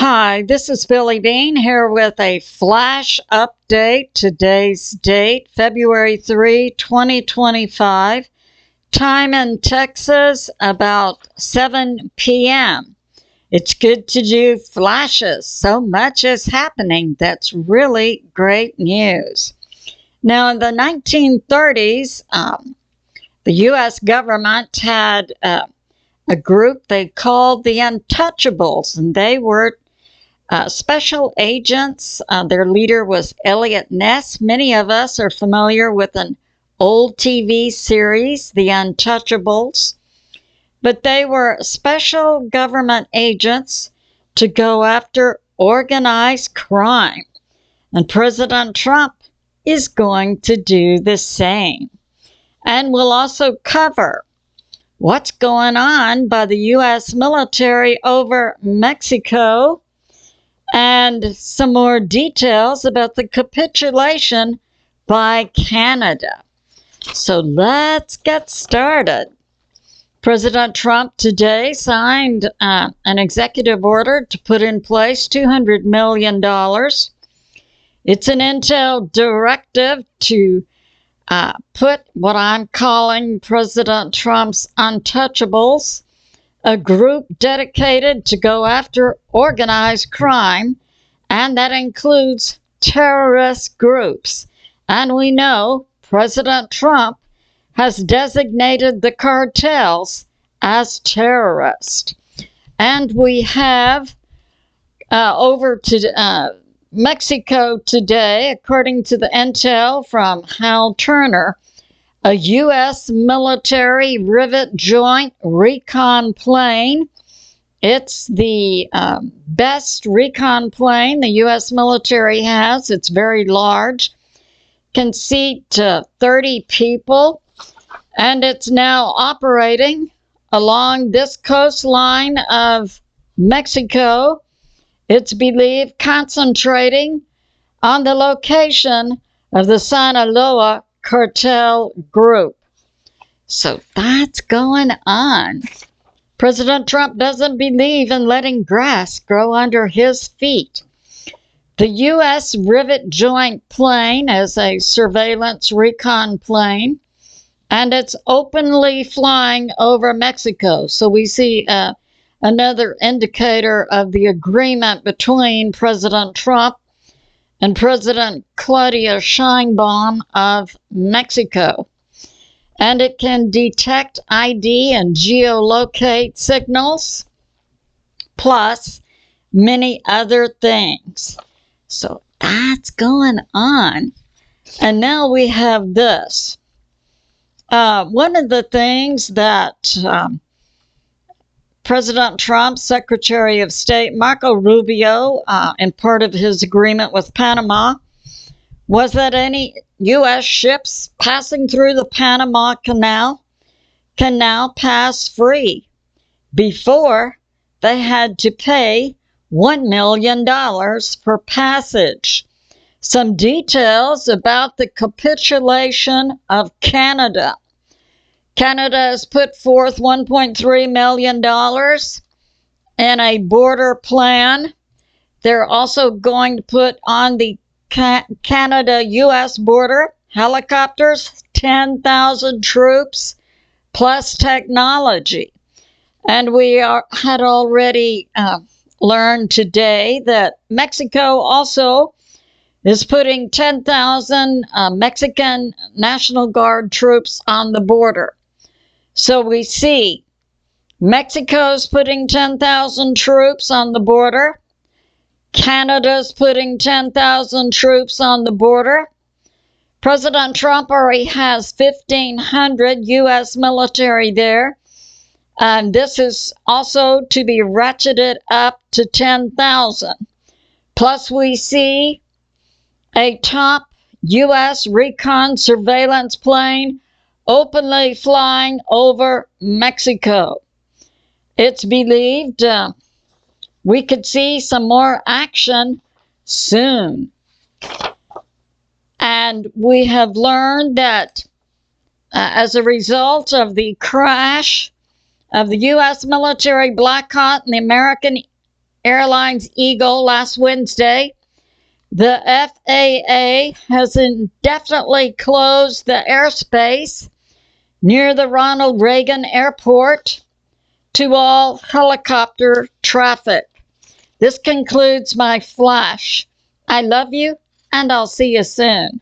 Hi, this is Billie Beene here with a flash update. Today's date, February 3, 2025. Time in Texas, about 7 p.m. It's good to do flashes. So much is happening. That's really great news. Now, in the 1930s, the U.S. government had a group they called the Untouchables, and they were special agents. Their leader was Eliot Ness. Many of us are familiar with an old TV series, The Untouchables. But they were special government agents to go after organized crime. And President Trump is going to do the same. And we'll also cover what's going on by the U.S. military over Mexico, and some more details about the capitulation by Canada. So let's get started. President Trump today signed an executive order to put in place $200 million. It's an intel directive to put what I'm calling President Trump's Untouchables, a group dedicated to go after organized crime, and that includes terrorist groups. And we know President Trump has designated the cartels as terrorists. And we have over to Mexico today, according to the intel from Hal Turner, a U.S. military rivet joint Recon plane. It's the best Recon plane the U.S. military has. It's very large, can seat 30 people, and it's now operating along this coastline of Mexico. It's believed concentrating on the location of the Sinaloa cartel group. So that's going on. President Trump doesn't believe in letting grass grow under his feet. The U.S. rivet joint plane is a surveillance recon plane, and it's openly flying over Mexico. So we see another indicator of the agreement between President Trump and President Claudia Sheinbaum of Mexico. And it can detect ID and geolocate signals, plus many other things. So that's going on. And now we have this. One of the things that President Trump's Secretary of State, Marco Rubio, in part of his agreement with Panama, was that any U.S. ships passing through the Panama Canal can now pass free. Before, they had to pay $1 million per passage. Some details about the capitulation of Canada. Canada has put forth $1.3 million in a border plan. They're also going to put on the Canada-U.S. border helicopters, 10,000 troops, plus technology. And we had already learned today that Mexico also is putting 10,000 Mexican National Guard troops on the border. So we see Mexico's putting 10,000 troops on the border. Canada's putting 10,000 troops on the border. President Trump already has 1,500 U.S. military there. And this is also to be ratcheted up to 10,000. Plus we see a top U.S. Recon surveillance plane openly flying over Mexico. It's believed we could see some more action soon. And we have learned that as a result of the crash of the U.S. military Black Hawk and the American Airlines Eagle last Wednesday. The FAA has indefinitely closed the airspace near the Ronald Reagan Airport to all helicopter traffic. This concludes my flash. I love you, and I'll see you soon.